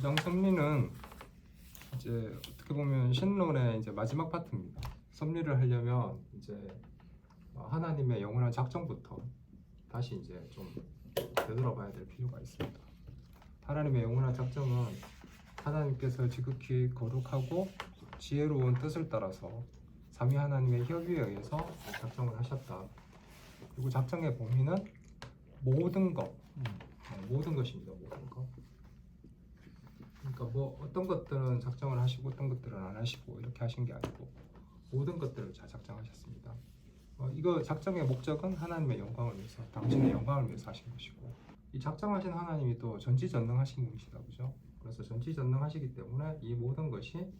무장 섭리는 이제 어떻게 보면 신론의 이제 마지막 파트입니다. 섭리를 하려면 이제 하나님의 영원한 작정부터 다시 이제 좀 되돌아봐야 될 필요가 있습니다. 하나님의 영원한 작정은 하나님께서 지극히 거룩하고 지혜로운 뜻을 따라서 삼위 하나님의 협의에 의해서 작정을 하셨다. 그리고 작정의 범위는 모든 것, 모든 것입니다. 모든 것. 그러니까 뭐 어떤 것들은 작정을 하시고 어떤 것들은 안 하시고 이렇게 하신 게 아니고 모든 것들을 다 작정하셨습니다. 이거 작정의 목적은 하나님의 영광을 위해서, 당신의 영광을 위해서 하신 것이고, 이 작정하신 하나님이 또 전지전능하신 분이시다, 그죠? 그래서 전지전능하시기 때문에 이 모든 것이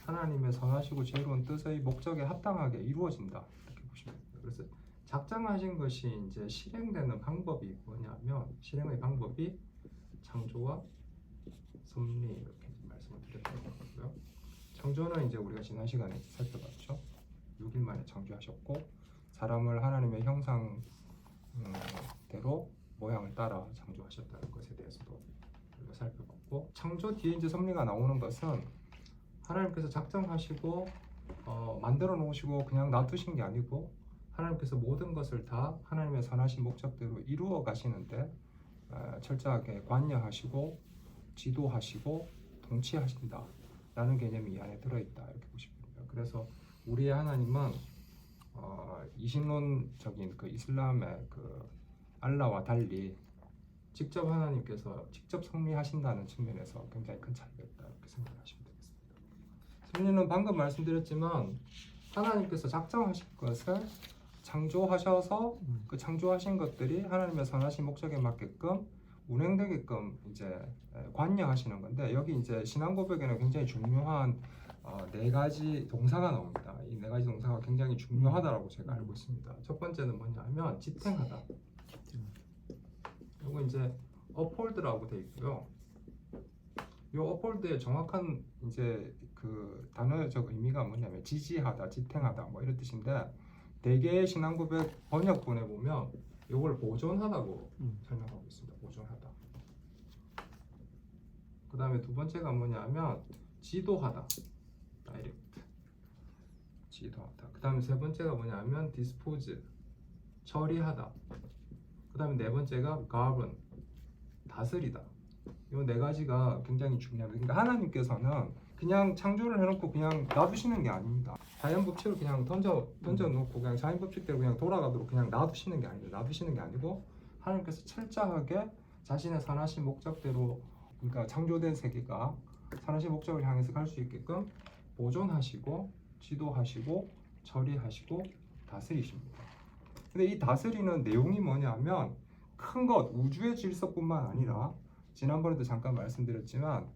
하나님의 선하시고 지혜로운 뜻의 목적에 합당하게 이루어진다, 이렇게 보시면 됩니다. 그래서 작정하신 것이 이제 실행되는 방법이 뭐냐면, 실행의 방법이 창조와 섭리, 이렇게 말씀을 드렸던 거고요. 창조는 이제 우리가 지난 시간에 살펴봤죠. 6일 만에 창조하셨고, 사람을 하나님의 형상대로 모양을 따라 창조하셨다는 것에 대해서도 우리가 살펴봤고, 창조 뒤에 이제 섭리가 나오는 것은 하나님께서 작정하시고 만들어 놓으시고 그냥 놔두신 게 아니고, 하나님께서 모든 것을 다 하나님의 선하신 목적대로 이루어 가시는데 철저하게 관여하시고 지도하시고 통치하신다 라는 개념이 이 안에 들어있다, 이렇게 보시면 됩니다. 그래서 우리의 하나님은 이신론적인 그 이슬람의 그 알라와 달리 직접 하나님께서 직접 섭리하신다는 측면에서 굉장히 큰 차이가 있다, 이렇게 생각하시면 되겠습니다. 섭리는 방금 말씀드렸지만 하나님께서 작정하신 것을 창조하셔서 그 창조하신 것들이 하나님의 선하신 목적에 맞게끔 운행되게끔 이제 관여하시는 건데, 여기 이제 신앙 고백에는 굉장히 중요한 네 가지 동사가 나옵니다. 이 네 가지 동사가 굉장히 중요하다라고 제가 알고 있습니다. 첫 번째는 뭐냐면 지탱하다. 이거 이제 uphold라고 돼 있고요. 이 uphold의 정확한 이제 그 단어적 의미가 뭐냐면 지지하다, 지탱하다 뭐 이런 뜻인데, 대개의 신앙 고백 번역본에 보면 이걸 보존하다고 설명하고 있습니다. 보존하다. 그 다음에 두 번째가 뭐냐면 지도하다, 다이렉트, 지도하다. 그 다음에 세 번째가 뭐냐면 dispose, 처리하다. 그 다음에 네 번째가 govern, 다스리다. 이 네 가지가 굉장히 중요합니다. 그러니까 하나님께서는 그냥 창조를 해놓고 그냥 놔두시는 게 아닙니다. 자연 법칙을 그냥 던져놓고 그냥 자연 법칙대로 그냥 돌아가도록 그냥 놔두시는 게 아닙니다. 놔두시는 게 아니고 하나님께서 철저하게 자신의 선하신 목적대로, 그러니까 창조된 세계가 선하신 목적을 향해서 갈 수 있게끔 보존하시고 지도하시고 처리하시고 다스리십니다. 근데 이 다스리는 내용이 뭐냐면 큰 것, 우주의 질서뿐만 아니라 지난번에도 잠깐 말씀드렸지만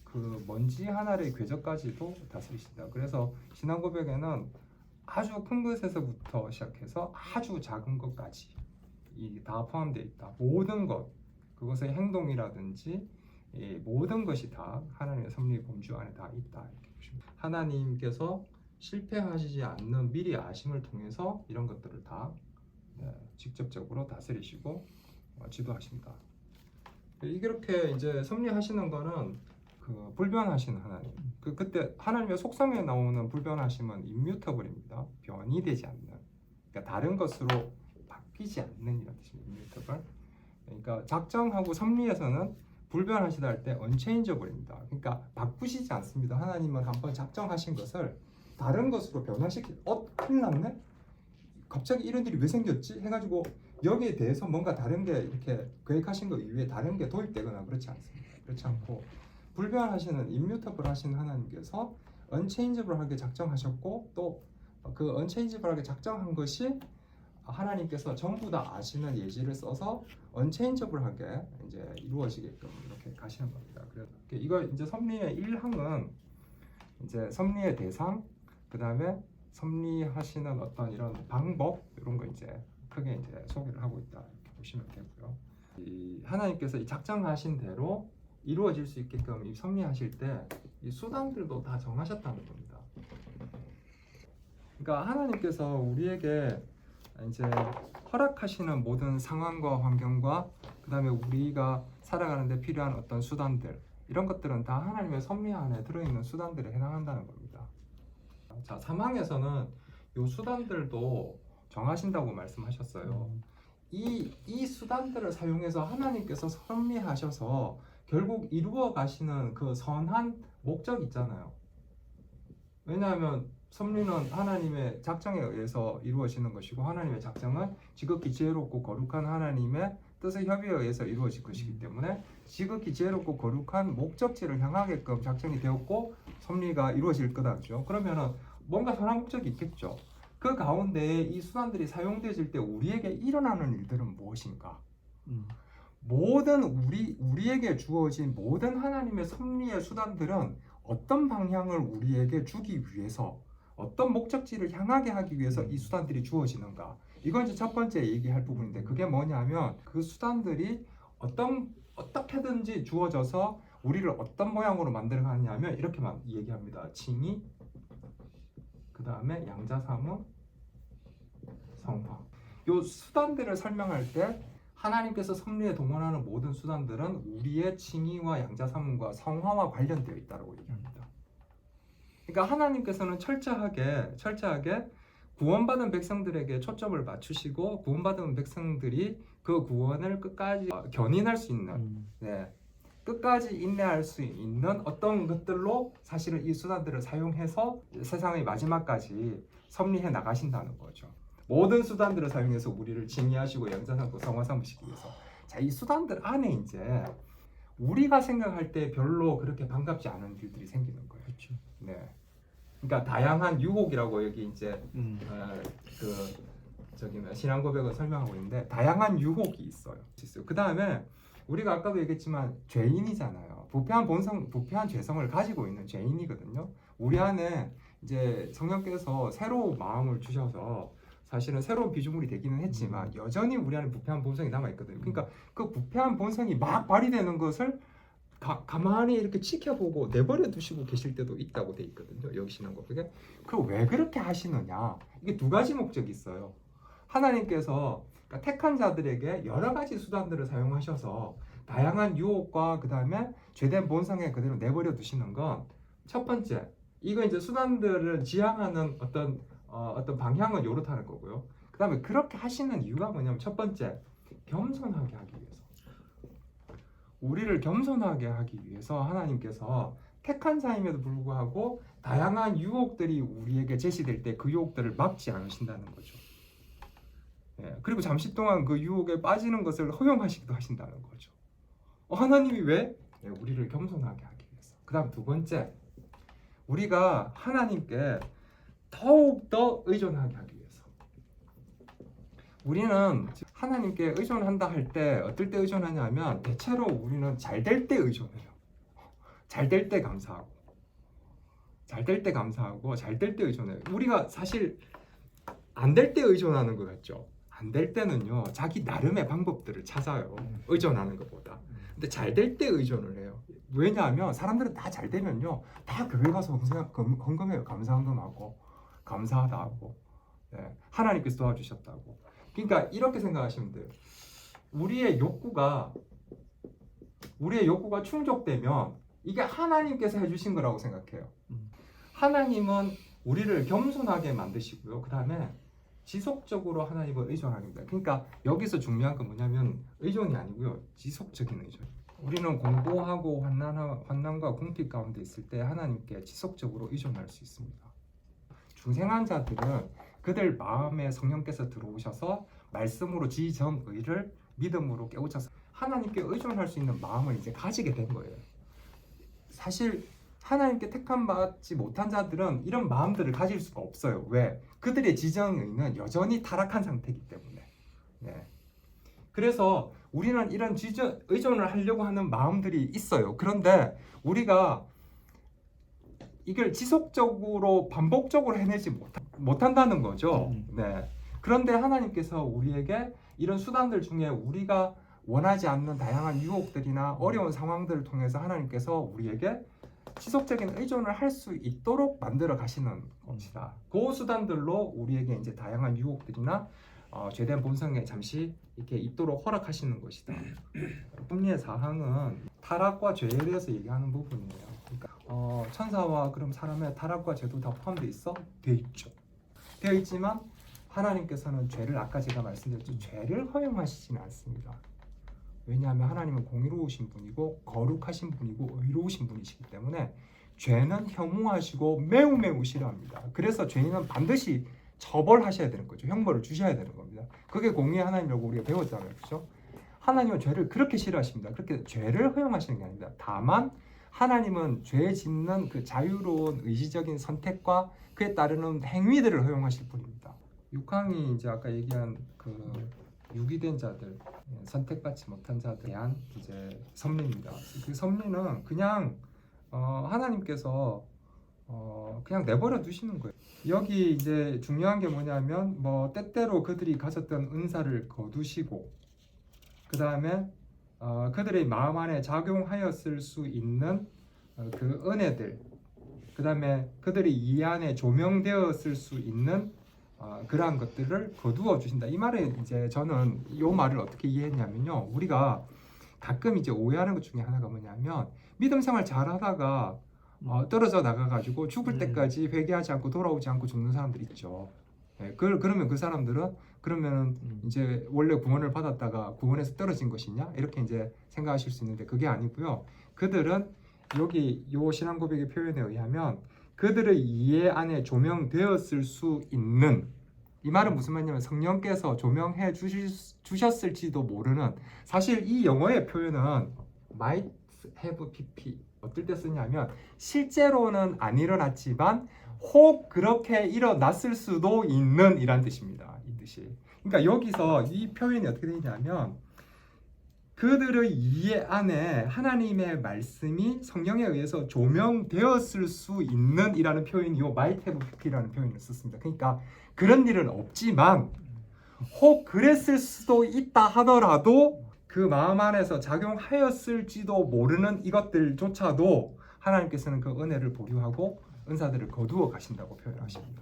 그 먼지 하나의 궤적까지도 다스리신다. 그래서 신앙 고백에는 아주 큰 것에서부터 시작해서 아주 작은 것까지 다 포함되어 있다. 모든 것, 그것의 행동이라든지 모든 것이 다 하나님의 섭리 범주 안에 다 있다, 이렇게 보십니다. 하나님께서 실패하시지 않는 미리 아심을 통해서 이런 것들을 다 직접적으로 다스리시고 지도하신다. 이렇게 이제 섭리하시는 거는 그 불변하신 하나님, 그때 하나님의 속성에 나오는 불변하심은 immutable입니다. 변이 되지 않는, 그러니까 다른 것으로 바뀌지 않는 이런 뜻입니다. immutable. 그러니까 작정하고 섭리에서는 불변하시다 할 때 unchangeable입니다. 그러니까 바꾸시지 않습니다. 하나님은 한번 작정하신 것을 다른 것으로 큰일 났네? 갑자기 이런 일이 왜 생겼지? 해가지고 여기에 대해서 뭔가 다른 게 이렇게 계획하신 것 이외에 다른 게 도입되거나 그렇지 않습니다. 그렇지 않고 불변하시는 immutable 하신 하나님께서 unchangeable하게 작정하셨고, 또 그 unchangeable하게 작정한 것이 하나님께서 전부 다 아시는 예지를 써서 unchangeable하게 이제 이루어지게끔 이렇게 가시는 겁니다. 그래서 이거 이제 섭리의 1항은 이제 섭리의 대상, 그 다음에 섭리하시는 어떤 이런 방법, 이런 거 이제 크게 이제 소개를 하고 있다, 이렇게 보시면 되고요. 이 하나님께서 이 작정하신 대로 이루어질 수 있게끔 이 섭리하실 때 이 수단들도 다 정하셨다는 겁니다. 그러니까 하나님께서 우리에게 이제 허락하시는 모든 상황과 환경과 그 다음에 우리가 살아가는 데 필요한 어떤 수단들, 이런 것들은 다 하나님의 섭리 안에 들어있는 수단들에 해당한다는 겁니다. 자, 3항에서는 이 수단들도 정하신다고 말씀하셨어요. 이 수단들을 사용해서 하나님께서 섭리하셔서 결국 이루어 가시는 그 선한 목적 있잖아요. 왜냐하면 섭리는 하나님의 작정에 의해서 이루어지는 것이고, 하나님의 작정은 지극히 지혜롭고 거룩한 하나님의 뜻의 협의에 의해서 이루어질 것이기 때문에 지극히 지혜롭고 거룩한 목적지를 향하게끔 작정이 되었고 섭리가 이루어질 거다죠. 그러면은 뭔가 선한 목적이 있겠죠. 그 가운데에 이 수단들이 사용되어질 때 우리에게 일어나는 일들은 무엇인가? 모든 우리에게 주어진 모든 하나님의 섭리의 수단들은 어떤 방향을 우리에게 주기 위해서, 어떤 목적지를 향하게 하기 위해서 이 수단들이 주어지는가? 이건 이제 첫 번째 얘기할 부분인데, 그게 뭐냐면 그 수단들이 어떻게든지 주어져서 우리를 어떤 모양으로 만들어 가느냐면 이렇게만 얘기합니다. 칭의, 그 다음에 양자삼음, 성화. 이 수단들을 설명할 때 하나님께서 섭리에 동원하는 모든 수단들은 우리의 칭의와 양자삼음과 성화와 관련되어 있다고 얘기합니다. 그러니까 하나님께서는 철저하게 구원받은 백성들에게 초점을 맞추시고, 구원받은 백성들이 그 구원을 끝까지 견인할 수 있는, 끝까지 인내할 수 있는 어떤 것들로 사실은 이 수단들을 사용해서 세상의 마지막까지 섭리해 나가신다는 거죠. 모든 수단들을 사용해서 우리를 징의하시고 양자삼고 성화 삼으시기 위해서. 자, 이 수단들 안에 이제 우리가 생각할 때 별로 그렇게 반갑지 않은 일들이 생기는 거예요. 그렇죠. 네. 그러니까 다양한 유혹이라고 여기 이제 신앙 고백을 설명하고 있는데, 다양한 유혹이 있어요. 그 다음에 우리가 아까도 얘기했지만 죄인이잖아요. 부패한 본성, 부패한 죄성을 가지고 있는 죄인이거든요. 우리 안에 이제 성령께서 새로운 마음을 주셔서 사실은 새로운 피조물이 되기는 했지만 여전히 우리 안에 부패한 본성이 남아 있거든요. 그러니까 그 부패한 본성이 막 발휘되는 것을 가만히 이렇게 지켜보고 내버려 두시고 계실 때도 있다고 돼 있거든요. 여기 신앙 고백에. 그럼 왜 그렇게 하시느냐? 이게 두 가지 목적이 있어요. 하나님께서 그러니까 택한 자들에게 여러 가지 수단들을 사용하셔서 다양한 유혹과 그 다음에 죄된 본성에 그대로 내버려 두시는 건, 첫 번째, 이거 이제 수단들을 지향하는 어떤 방향은 요렇다는 거고요. 그 다음에 그렇게 하시는 이유가 뭐냐면, 첫 번째, 겸손하게 하기 위해서. 우리를 겸손하게 하기 위해서 하나님께서 택한 자임에도 불구하고 다양한 유혹들이 우리에게 제시될 때 그 유혹들을 막지 않으신다는 거죠. 그리고 잠시 동안 그 유혹에 빠지는 것을 허용하시기도 하신다는 거죠. 하나님이 왜? 우리를 겸손하게 하기 위해서. 그 다음 두 번째, 우리가 하나님께 더욱더 의존하게 하기 위해서. 우리는 하나님께 의존한다 할 때 어떨 때 의존하냐면, 대체로 우리는 잘 될 때 의존해요. 잘 될 때 감사하고, 잘 될 때 감사하고, 잘 될 때 의존해요. 우리가 사실 안 될 때 의존하는 것 같죠. 안 될 때는요, 자기 나름의 방법들을 찾아요. 의존하는 것보다. 근데 잘 될 때 의존을 해요. 왜냐하면 사람들은 다 잘 되면요, 다 교회 가서 헌금해요. 감사헌금하고, 감사하다 하고, 하나님께서 도와주셨다고. 그러니까 이렇게 생각하시면 돼요. 우리의 욕구가 충족되면 이게 하나님께서 해주신 거라고 생각해요. 하나님은 우리를 겸손하게 만드시고요. 그 다음에 지속적으로 하나님을 의존합니다. 그러니까 여기서 중요한 건 뭐냐면 의존이 아니고요, 지속적인 의존. 우리는 공고하고 환난과 궁핍 가운데 있을 때 하나님께 지속적으로 의존할 수 있습니다. 중생한 자들은 그들 마음에 성령께서 들어오셔서 말씀으로 지정의를 믿음으로 깨우쳐서 하나님께 의존할 수 있는 마음을 이제 가지게 된 거예요. 사실 하나님께 택함 받지 못한 자들은 이런 마음들을 가질 수가 없어요. 왜? 그들의 지정의는 여전히 타락한 상태이기 때문에. 그래서 우리는 이런 의존을 하려고 하는 마음들이 있어요. 그런데 우리가 이걸 지속적으로 반복적으로 해내지 못한다는 거죠. 그런데 하나님께서 우리에게 이런 수단들 중에 우리가 원하지 않는 다양한 유혹들이나 어려운 상황들을 통해서 하나님께서 우리에게 지속적인 의존을 할 수 있도록 만들어 가시는 것이다. 그 수단들로 우리에게 이제 다양한 유혹들이나 죄된 본성에 잠시 이렇게 있도록 허락하시는 것이다. 섭리의 사항은 타락과 죄에 대해서 얘기하는 부분이에요. 그러니까 천사와 그럼 사람의 타락과 죄도 다 포함되어 있어? 되어 있죠. 되어 있지만 하나님께서는 죄를 아까 제가 말씀드렸죠. 죄를 허용하시지는 않습니다. 왜냐하면 하나님은 공의로우신 분이고 거룩하신 분이고 의로우신 분이시기 때문에 죄는 혐오하시고 매우 매우 싫어합니다. 그래서 죄인은 반드시 처벌하셔야 되는 거죠. 형벌을 주셔야 되는 겁니다. 그게 공의의 하나님이라고 우리가 배웠잖아요. 그렇죠? 하나님은 죄를 그렇게 싫어하십니다. 그렇게 죄를 허용하시는 게 아닙니다. 다만 하나님은 죄 짓는 그 자유로운 의지적인 선택과 그에 따르는 행위들을 허용하실 뿐입니다. 6항이 이제 아까 얘기한 그 유기된 자들, 선택받지 못한 자들에 대한 이제 섭리입니다. 그 섭리는 그냥 하나님께서 그냥 내버려 두시는 거예요. 여기 이제 중요한 게 뭐냐면 뭐 때때로 그들이 가졌던 은사를 거두시고 그 다음에 그들의 마음 안에 작용하였을 수 있는 그 은혜들, 그 다음에 그들의 이 안에 조명되었을 수 있는 그러한 것들을 거두어 주신다. 이 말에 이제 저는 이 말을 어떻게 이해했냐면요, 우리가 가끔 이제 오해하는 것 중에 하나가 뭐냐면 믿음 생활 잘하다가 떨어져 나가가지고 죽을 때까지 회개하지 않고 돌아오지 않고 죽는 사람들 있죠. 네, 그러면 그 사람들은 그러면은 이제 원래 구원을 받았다가 구원에서 떨어진 것이냐 이렇게 이제 생각하실 수 있는데 그게 아니고요. 그들은 여기 요 신앙 고백의 표현에 의하면 그들의 이해 안에 조명되었을 수 있는, 이 말은 무슨 말이냐면 성령께서 조명해 주셨을지도 모르는, 사실 이 영어의 표현은 might have pp 어떨 때 쓰냐면 실제로는 안 일어났지만 혹 그렇게 일어났을 수도 있는 이란 뜻입니다. 이 뜻이. 그러니까 여기서 이 표현이 어떻게 되냐면 그들의 이해 안에 하나님의 말씀이 성령에 의해서 조명되었을 수 있는 이라는 표현이 요 might have pp라는 표현을 썼습니다. 그러니까 그런 일은 없지만 혹 그랬을 수도 있다 하더라도 그 마음 안에서 작용하였을지도 모르는 이것들조차도 하나님께서는 그 은혜를 보류하고 은사들을 거두어 가신다고 표현하십니다.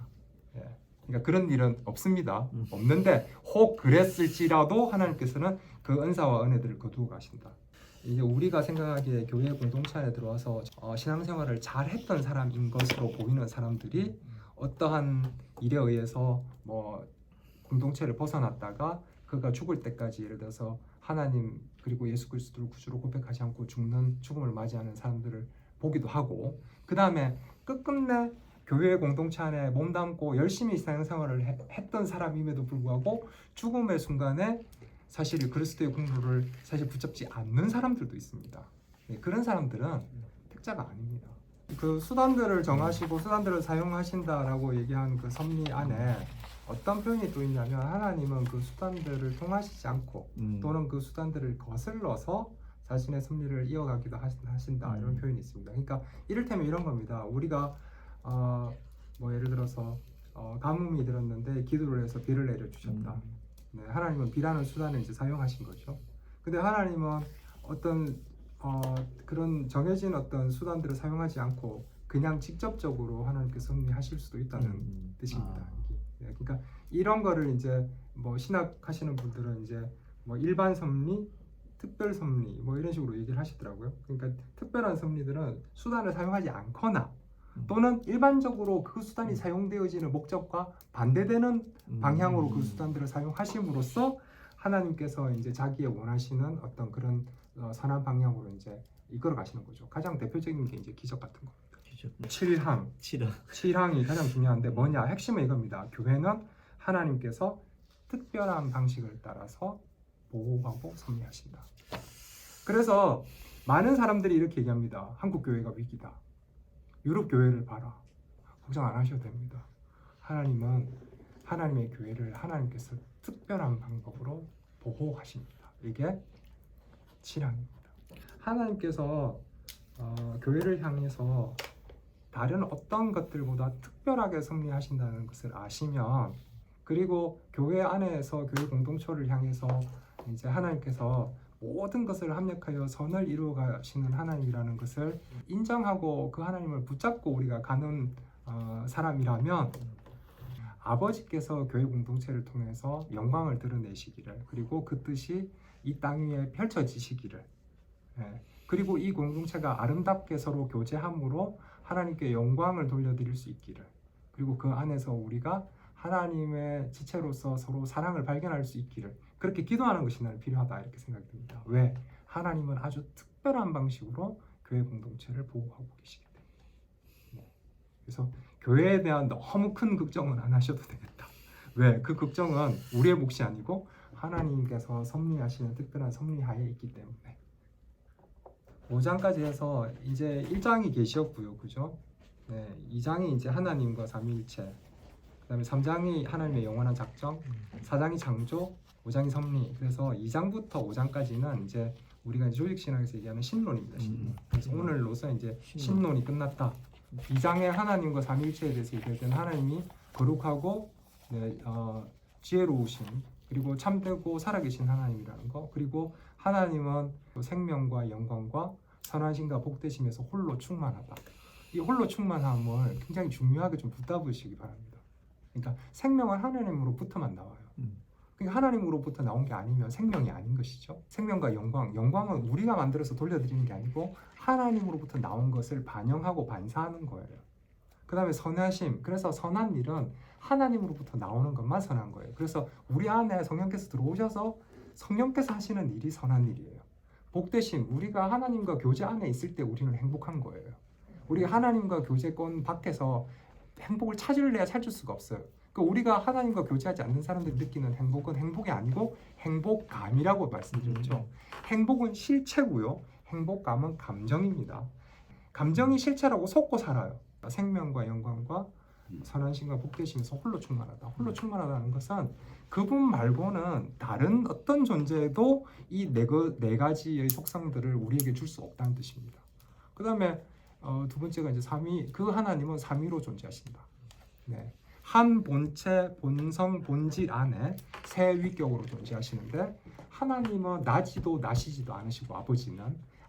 예. 그러니까 그런 일은 없습니다. 없는데 혹 그랬을지라도 하나님께서는 그 은사와 은혜들을 거두어 가신다. 이제 우리가 생각하기에 교회 공동체 안에 들어와서 신앙생활을 잘했던 사람인 것으로 보이는 사람들이 어떠한 일에 의해서 뭐 공동체를 벗어났다가 그가 죽을 때까지 예를 들어서 하나님 그리고 예수 그리스도를 구주로 고백하지 않고 죽음을 맞이하는 사람들을 보기도 하고, 그 다음에 끝끝내 교회 공동체 안에 몸담고 열심히 신앙생활을 했던 사람임에도 불구하고 죽음의 순간에 사실 그리스도의 공로를 사실 붙잡지 않는 사람들도 있습니다. 그런 사람들은 택자가 아닙니다. 그 수단들을 정하시고 수단들을 사용하신다라고 얘기한 그 섭리 안에 어떤 표현이 또 있냐면 하나님은 그 수단들을 통하시지 않고 또는 그 수단들을 거슬러서 자신의 섭리를 이어가기도 하신다 이런 표현이 있습니다. 그러니까 이를테면 이런 겁니다. 우리가 뭐 예를 들어서 가뭄이 들었는데 기도를 해서 비를 내려주셨다. 네, 하나님은 비라는 수단을 이제 사용하신 거죠. 근데 하나님은 어떤 그런 정해진 어떤 수단들을 사용하지 않고 그냥 직접적으로 하나님께서 섭리하실 수도 있다는 뜻입니다. 네, 그러니까 이런 거를 이제 뭐 신학하시는 분들은 이제 뭐 일반 섭리, 특별 섭리 뭐 이런 식으로 얘기를 하시더라고요. 그러니까 특별한 섭리들은 수단을 사용하지 않거나 또는 일반적으로 그 수단이 사용되어지는 목적과 반대되는 방향으로 그 수단들을 사용하심으로써 하나님께서 이제 자기의 원하시는 어떤 그런 선한 방향으로 이제 이끌어 가시는 거죠. 가장 대표적인 게 이제 기적 같은 겁니다. 7항이 가장 중요한데 뭐냐? 핵심은 이겁니다. 교회는 하나님께서 특별한 방식을 따라서 보호하고 섭리하신다. 그래서 많은 사람들이 이렇게 얘기합니다. 한국 교회가 위기다. 유럽 교회를 봐라. 걱정 안 하셔도 됩니다. 하나님은 하나님의 교회를 하나님께서 특별한 방법으로 보호하십니다. 이게 7항입니다. 하나님께서 교회를 향해서 다른 어떤 것들보다 특별하게 섭리하신다는 것을 아시면, 그리고 교회 안에서 교회 공동체를 향해서 이제 하나님께서 모든 것을 합력하여 선을 이루어 가시는 하나님이라는 것을 인정하고 그 하나님을 붙잡고 우리가 가는 사람이라면 아버지께서 교회 공동체를 통해서 영광을 드러내시기를, 그리고 그 뜻이 이 땅 위에 펼쳐지시기를, 그리고 이 공동체가 아름답게 서로 교제함으로 하나님께 영광을 돌려드릴 수 있기를, 그리고 그 안에서 우리가 하나님의 지체로서 서로 사랑을 발견할 수 있기를, 그렇게 기도하는 것이 나는 필요하다 이렇게 생각이 듭니다. 왜? 하나님은 아주 특별한 방식으로 교회 공동체를 보호하고 계시기 때문에. 그래서 교회에 대한 너무 큰 걱정은 안 하셔도 되겠다. 왜? 그 걱정은 우리의 몫이 아니고 하나님께서 섭리하시는 특별한 섭리하에 있기 때문에. 5장까지 해서 이제 1장이 계시였고요, 그죠? 네, 2장이 이제 하나님과 삼위일체, 그다음에 3장이 하나님의 영원한 작정, 4장이 창조, 5장이 섭리. 그래서 2장부터 5장까지는 이제 우리가 조직 신학에서 얘기하는 신론입니다. 신론. 그래서 오늘로서 이제 신론이 끝났다. 2장에 하나님과 삼위일체에 대해서 얘기할 때는 하나님이 거룩하고 지혜로우신, 그리고 참되고 살아계신 하나님이라는 거, 그리고 하나님은 생명과 영광과 선하심과 복되심에서 홀로 충만하다. 이 홀로 충만함을 굉장히 중요하게 좀 붙잡으시기 바랍니다. 그러니까 생명은 하나님으로부터만 나와요. 그러니까 하나님으로부터 나온 게 아니면 생명이 아닌 것이죠. 생명과 영광은 우리가 만들어서 돌려드리는 게 아니고 하나님으로부터 나온 것을 반영하고 반사하는 거예요. 그 다음에 선하심, 그래서 선한 일은 하나님으로부터 나오는 것만 선한 거예요. 그래서 우리 안에 성령께서 들어오셔서 성령께서 하시는 일이 선한 일이에요. 복되심, 우리가 하나님과 교제 안에 있을 때 우리는 행복한 거예요. 우리가 하나님과 교제권 밖에서 행복을 찾을래야 찾을 수가 없어요. 그러니까 우리가 하나님과 교제하지 않는 사람들이 느끼는 행복은 행복이 아니고 행복감이라고 말씀드렸죠. 행복은 실체고요. 행복감은 감정입니다. 감정이 실체라고 속고 살아요. 생명과 영광과 선하심과 복되심에서 홀로 충만하다. 홀로 충만하다는 것은 그분 말고는 다른 어떤 존재도 이 네 가지의 속성들을 우리에게 줄 수 없다는 뜻입니다. 그 다음에 두 번째가 이제 삼위, 그 하나님은 삼위로 존재하신다. 네. 한 본체, 본성, 본질 안에 세 위격으로 존재하시는데, 하나님은 나지도 나시지도 않으시고,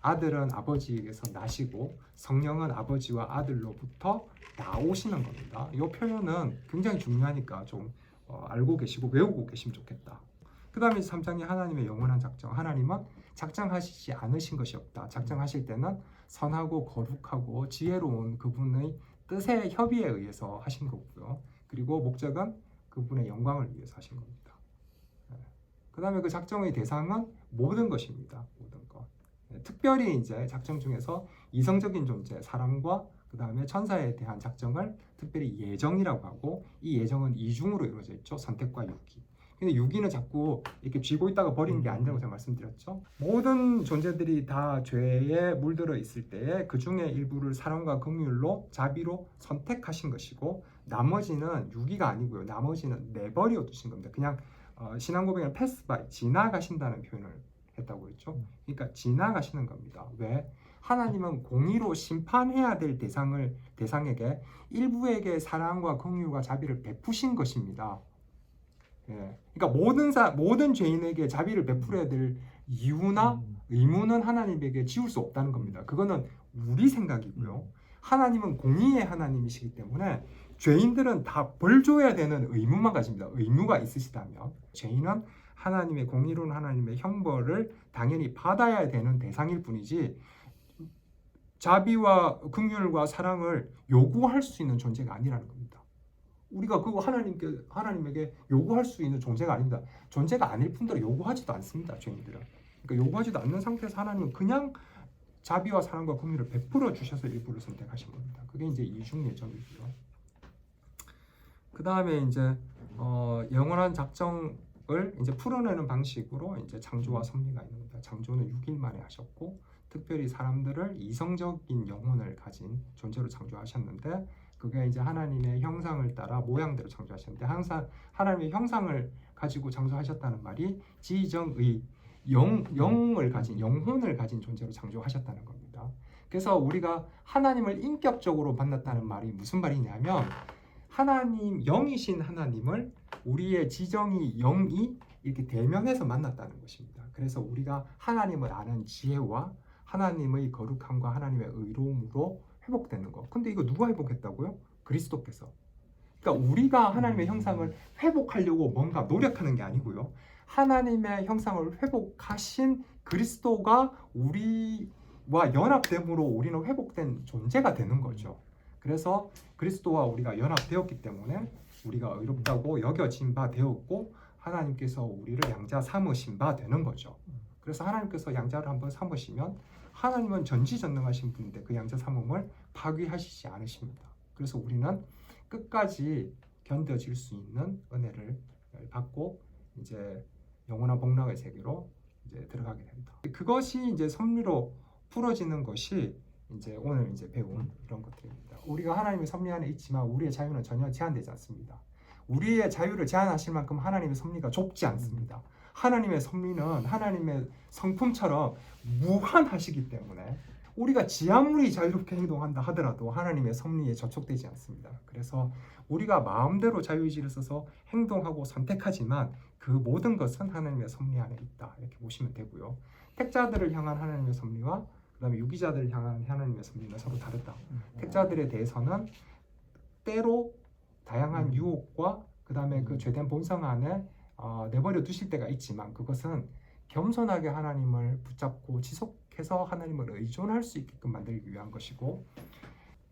아들은 아버지에게서 나시고, 성령은 아버지와 아들로부터 나오시는 겁니다. 이 표현은 굉장히 중요하니까 좀 알고 계시고 외우고 계시면 좋겠다. 그 다음에 3장이 하나님의 영원한 작정. 하나님은 작정하시지 않으신 것이 없다. 작정하실 때는 선하고 거룩하고 지혜로운 그분의 뜻의 협의에 의해서 하신 거고요. 그리고 목적은 그분의 영광을 위해서 하신 겁니다. 그 다음에 그 작정의 대상은 모든 것입니다. 모든 것. 특별히 이제 작정 중에서 이성적인 존재, 사람과 그 다음에 천사에 대한 작정을 특별히 예정이라고 하고, 이 예정은 이중으로 이루어져 있죠. 선택과 유기. 근데 유기는 자꾸 이렇게 쥐고 있다가 버리는 게 아니라고 제가 말씀드렸죠. 모든 존재들이 다 죄에 물들어 있을 때에 그 중에 일부를 사랑과 긍휼로 자비로 선택하신 것이고, 나머지는 유기가 아니고요. 나머지는 내버려 두신 겁니다. 그냥 신앙 고백은 패스 바이, 지나가신다는 표현을 했다고 했죠. 그러니까 지나가시는 겁니다. 왜? 하나님은 공의로 심판해야 될 대상에게 일부에게 사랑과 긍휼과 자비를 베푸신 것입니다. 예. 그러니까 모든 죄인에게 자비를 베풀어야 될 이유나 의무는 하나님에게 지울 수 없다는 겁니다. 그거는 우리 생각이고요. 하나님은 공의의 하나님이시기 때문에 죄인들은 다 벌 줘야 되는 의무만 가집니다. 의무가 있으시다면. 죄인은 하나님의 공의로운 하나님의 형벌을 당연히 받아야 되는 대상일 뿐이지, 자비와 긍휼과 사랑을 요구할 수 있는 존재가 아니라는 겁니다. 우리가 그거 하나님에게 요구할 수 있는 존재가 아닙니다. 존재가 아닐 뿐더러 요구하지도 않습니다. 죄인들은. 그러니까 요구하지도 않는 상태에서 하나님은 그냥 자비와 사랑과 긍휼을 베풀어 주셔서 일부를 선택하신 겁니다. 그게 이제 이중 예정이고요. 그 다음에 이제 영원한 작정을 이제 풀어내는 방식으로 이제 창조와 섭리가 있는 겁니다. 창조는 6일 만에 하셨고, 특별히 사람들을 이성적인 영혼을 가진 존재로 창조하셨는데, 그게 이제 하나님의 형상을 따라 모양대로 창조하셨는데, 항상 하나님의 형상을 가지고 창조하셨다는 말이 지정의 영을 가진, 영혼을 가진 존재로 창조하셨다는 겁니다. 그래서 우리가 하나님을 인격적으로 만났다는 말이 무슨 말이냐면, 하나님, 영이신 하나님을 우리의 지정이 영이 이렇게 대면해서 만났다는 것입니다. 그래서 우리가 하나님을 아는 지혜와 하나님의 거룩함과 하나님의 의로움으로 회복되는 거. 근데 이거 누가 회복했다고요? 그리스도께서. 그러니까 우리가 하나님의 형상을 회복하려고 뭔가 노력하는 게 아니고요. 하나님의 형상을 회복하신 그리스도가 우리의 연합됨으로 우리는 회복된 존재가 되는 거죠. 그래서 그리스도와 우리가 연합되었기 때문에 우리가 의롭다고 여겨진 바 되었고 하나님께서 우리를 양자 삼으신 바 되는 거죠. 그래서 하나님께서 양자를 한번 삼으시면 하나님은 전지전능하신 분인데 그 양자 삼음을 파괴하시지 않으십니다. 그래서 우리는 끝까지 견뎌질 수 있는 은혜를 받고 이제 영원한 복락의 세계로 이제 들어가게 됩니다. 그것이 이제 섭리로 풀어지는 것이 이제 오늘 이제 배운 이런 것들입니다. 우리가 하나님의 섭리 안에 있지만 우리의 자유는 전혀 제한되지 않습니다. 우리의 자유를 제한하실 만큼 하나님의 섭리가 좁지 않습니다. 하나님의 섭리는 하나님의 성품처럼 무한하시기 때문에 우리가 아무리 자유롭게 행동한다 하더라도 하나님의 섭리에 저촉되지 않습니다. 그래서 우리가 마음대로 자유의지를 써서 행동하고 선택하지만 그 모든 것은 하나님의 섭리 안에 있다 이렇게 보시면 되고요. 택자들을 향한 하나님의 섭리와 그 다음에 유기자들을 향한 하나님의 섭리는 서로 다르다. 택자들에 대해서는 때로 다양한 유혹과 그 다음에 그 죄된 본성 안에 내버려 두실 때가 있지만 그것은 겸손하게 하나님을 붙잡고 지속해서 하나님을 의존할 수 있게끔 만들기 위한 것이고,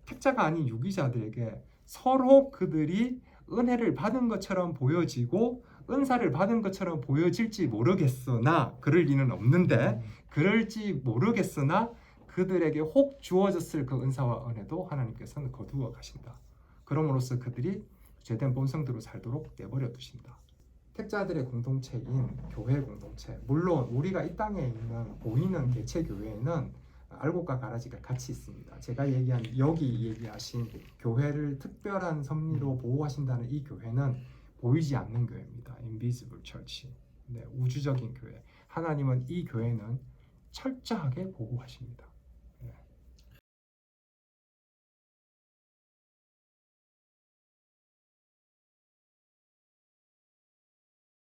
택자가 아닌 유기자들에게 서로 그들이 은혜를 받은 것처럼 보여지고 은사를 받은 것처럼 보여질지 모르겠으나 그럴 리는 없는데 그럴지 모르겠으나 그들에게 혹 주어졌을 그 은사와 은혜도 하나님께서는 거두어 가신다. 그럼으로써 그들이 죄된 본성대로 살도록 내버려 두신다. 택자들의 공동체인 교회 공동체, 물론 우리가 이 땅에 있는 보이는 개체 교회에는 알곡과 가라지가 같이 있습니다. 제가 여기 얘기하신 교회를 특별한 섭리로 보호하신다는 이 교회는 보이지 않는 교회입니다. Invisible Church. 네, 우주적인 교회. 하나님은 이 교회는 철저하게 보호하십니다.